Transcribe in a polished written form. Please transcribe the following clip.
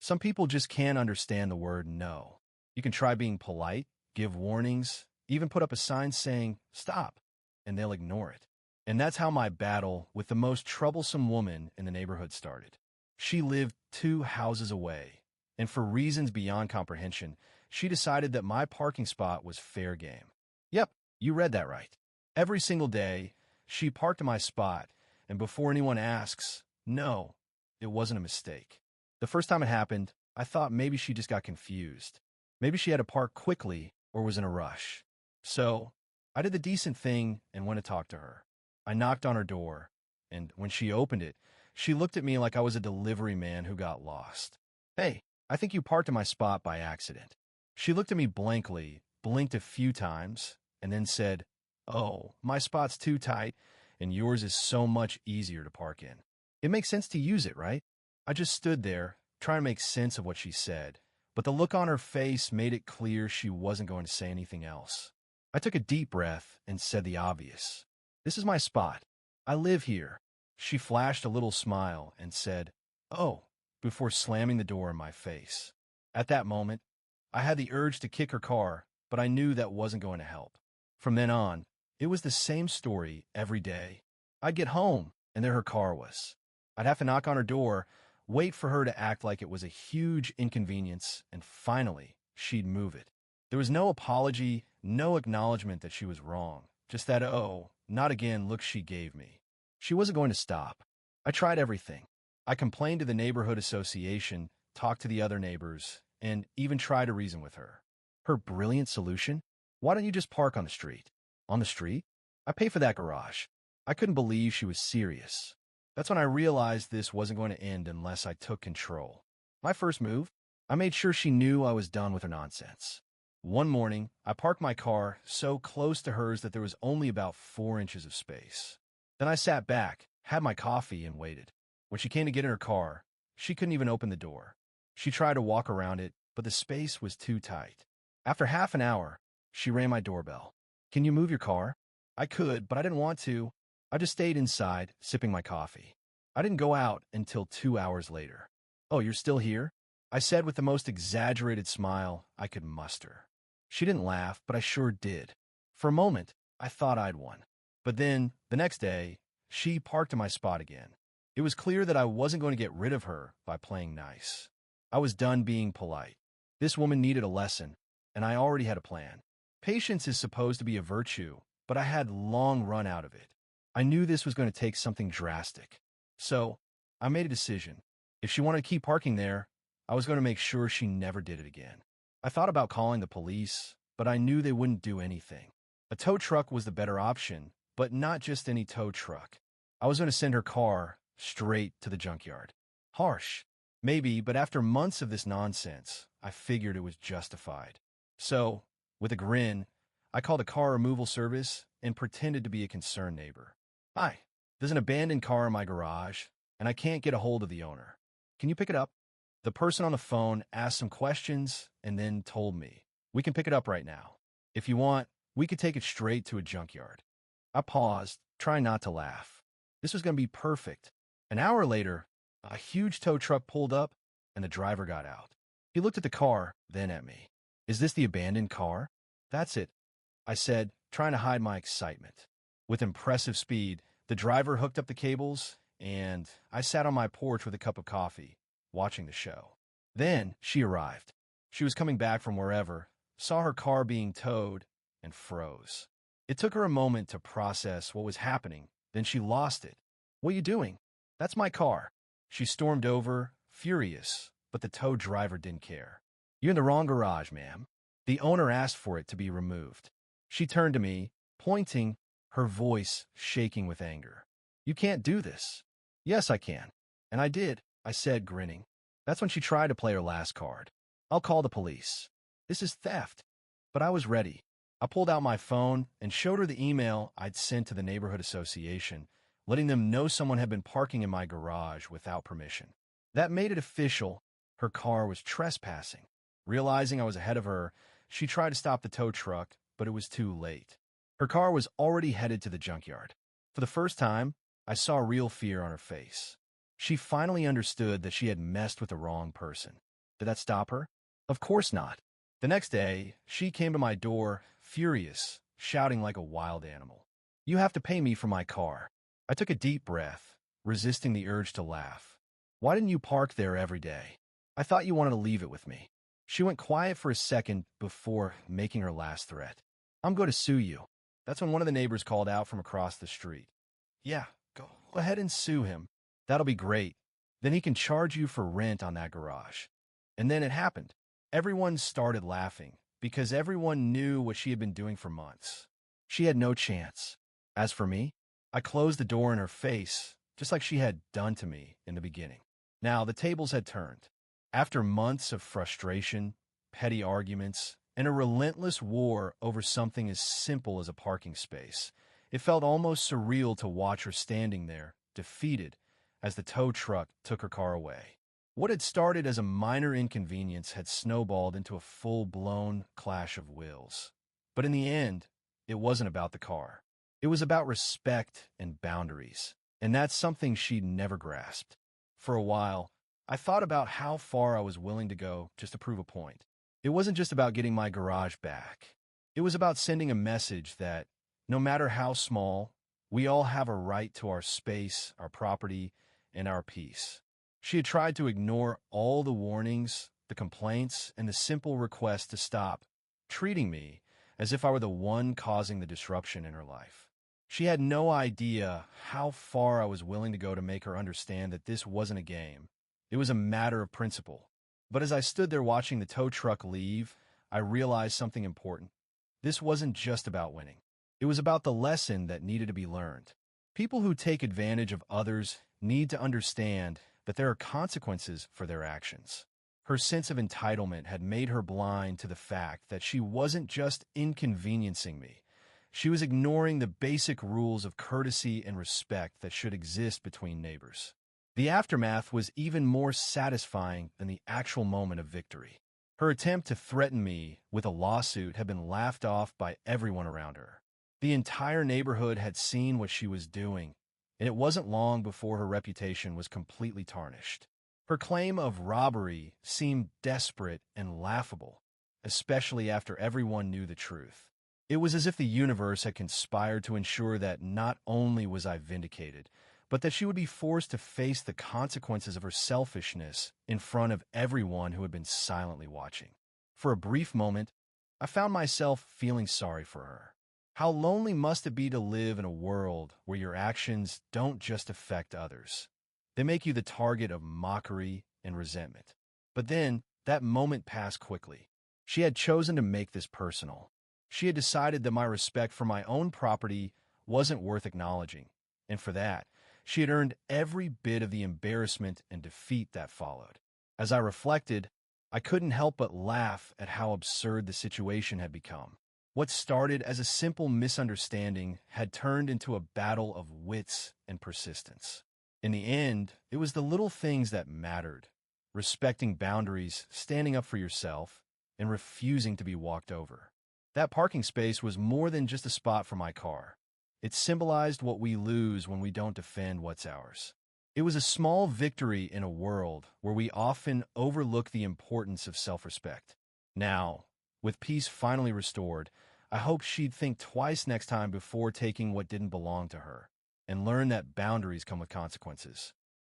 Some people just can't understand the word no. You can try being polite, give warnings, even put up a sign saying, "Stop," and they'll ignore it. And that's how my battle with the most troublesome woman in the neighborhood started. She lived 2 houses away, and for reasons beyond comprehension, she decided that my parking spot was fair game. Yep, you read that right. Every single day, she parked in my spot, and before anyone asks, no, it wasn't a mistake. The first time it happened, I thought maybe she just got confused. Maybe she had to park quickly or was in a rush. So, I did the decent thing and went to talk to her. I knocked on her door, and when she opened it, she looked at me like I was a delivery man who got lost. "Hey, I think you parked in my spot by accident." She looked at me blankly, blinked a few times, and then said, "Oh, my spot's too tight, and yours is so much easier to park in. It makes sense to use it, right?" I just stood there, trying to make sense of what she said, but the look on her face made it clear she wasn't going to say anything else. I took a deep breath and said the obvious. "This is my spot. I live here." She flashed a little smile and said, "Oh," before slamming the door in my face. At that moment, I had the urge to kick her car, but I knew that wasn't going to help. From then on, it was the same story every day. I'd get home, and there her car was. I'd have to knock on her door, wait for her to act like it was a huge inconvenience, and finally, she'd move it. There was no apology, no acknowledgement that she was wrong, just that "oh, not again" look she gave me. She wasn't going to stop. I tried everything. I complained to the neighborhood association, talked to the other neighbors, and even tried to reason with her. Her brilliant solution? "Why don't you just park on the street?" On the street? I pay for that garage. I couldn't believe she was serious. That's when I realized this wasn't going to end unless I took control. My first move? I made sure she knew I was done with her nonsense. One morning, I parked my car so close to hers that there was only about 4 inches of space. Then I sat back, had my coffee, and waited. When she came to get in her car, she couldn't even open the door. She tried to walk around it, but the space was too tight. After half an hour, she rang my doorbell. "Can you move your car?" I could, but I didn't want to. I just stayed inside, sipping my coffee. I didn't go out until 2 hours later. "Oh, you're still here?" I said with the most exaggerated smile I could muster. She didn't laugh, but I sure did. For a moment, I thought I'd won. But then, the next day, she parked in my spot again. It was clear that I wasn't going to get rid of her by playing nice. I was done being polite. This woman needed a lesson, and I already had a plan. Patience is supposed to be a virtue, but I had long run out of it. I knew this was going to take something drastic. So, I made a decision. If she wanted to keep parking there, I was going to make sure she never did it again. I thought about calling the police, but I knew they wouldn't do anything. A tow truck was the better option, but not just any tow truck. I was going to send her car straight to the junkyard. Harsh, maybe, but after months of this nonsense, I figured it was justified. So, with a grin, I called a car removal service and pretended to be a concerned neighbor. "Hi, there's an abandoned car in my garage, and I can't get a hold of the owner. Can you pick it up?" The person on the phone asked some questions and then told me, "We can pick it up right now. If you want, we could take it straight to a junkyard." I paused, trying not to laugh. This was going to be perfect. An hour later, a huge tow truck pulled up, and the driver got out. He looked at the car, then at me. "Is this the abandoned car?" "That's it," I said, trying to hide my excitement. With impressive speed, the driver hooked up the cables, and I sat on my porch with a cup of coffee, watching the show. Then she arrived. She was coming back from wherever, saw her car being towed, and froze. It took her a moment to process what was happening, then she lost it. "What are you doing?" "That's my car." She stormed over, furious, but the tow driver didn't care. "You're in the wrong garage, ma'am. The owner asked for it to be removed." She turned to me, pointing, her voice shaking with anger. "You can't do this." "Yes, I can." "And I did," I said, grinning. That's when she tried to play her last card. "I'll call the police. This is theft." But I was ready. I pulled out my phone and showed her the email I'd sent to the neighborhood association, letting them know someone had been parking in my garage without permission. That made it official. Her car was trespassing. Realizing I was ahead of her, she tried to stop the tow truck, but it was too late. Her car was already headed to the junkyard. For the first time, I saw real fear on her face. She finally understood that she had messed with the wrong person. Did that stop her? Of course not. The next day, she came to my door, furious, shouting like a wild animal. You have to pay me for my car. I took a deep breath, resisting the urge to laugh. Why didn't you park there every day? I thought you wanted to leave it with me. She went quiet for a second before making her last threat. I'm going to sue you. That's when one of the neighbors called out from across the street. Yeah, go ahead and sue him. That'll be great. Then he can charge you for rent on that garage. And then it happened. Everyone started laughing because everyone knew what she had been doing for months. She had no chance. As for me, I closed the door in her face, just like she had done to me in the beginning. Now, the tables had turned. After months of frustration, petty arguments, and a relentless war over something as simple as a parking space, it felt almost surreal to watch her standing there, defeated, as the tow truck took her car away. What had started as a minor inconvenience had snowballed into a full-blown clash of wills. But in the end, it wasn't about the car. It was about respect and boundaries, and that's something she'd never grasped. For a while, I thought about how far I was willing to go just to prove a point. It wasn't just about getting my garage back. It was about sending a message that, no matter how small, we all have a right to our space, our property, and our peace. She had tried to ignore all the warnings, the complaints, and the simple request to stop, treating me as if I were the one causing the disruption in her life. She had no idea how far I was willing to go to make her understand that this wasn't a game. It was a matter of principle. But as I stood there watching the tow truck leave, I realized something important. This wasn't just about winning. It was about the lesson that needed to be learned. People who take advantage of others need to understand that there are consequences for their actions. Her sense of entitlement had made her blind to the fact that she wasn't just inconveniencing me. She was ignoring the basic rules of courtesy and respect that should exist between neighbors. The aftermath was even more satisfying than the actual moment of victory. Her attempt to threaten me with a lawsuit had been laughed off by everyone around her. The entire neighborhood had seen what she was doing, and it wasn't long before her reputation was completely tarnished. Her claim of robbery seemed desperate and laughable, especially after everyone knew the truth. It was as if the universe had conspired to ensure that not only was I vindicated, but that she would be forced to face the consequences of her selfishness in front of everyone who had been silently watching. For a brief moment, I found myself feeling sorry for her. How lonely must it be to live in a world where your actions don't just affect others? They make you the target of mockery and resentment. But then, that moment passed quickly. She had chosen to make this personal. She had decided that my respect for my own property wasn't worth acknowledging, and for that, she had earned every bit of the embarrassment and defeat that followed. As I reflected, I couldn't help but laugh at how absurd the situation had become. What started as a simple misunderstanding had turned into a battle of wits and persistence. In the end, it was the little things that mattered: respecting boundaries, standing up for yourself, and refusing to be walked over. That parking space was more than just a spot for my car. It symbolized what we lose when we don't defend what's ours. It was a small victory in a world where we often overlook the importance of self-respect. Now, with peace finally restored, I hope she'd think twice next time before taking what didn't belong to her, and learn that boundaries come with consequences.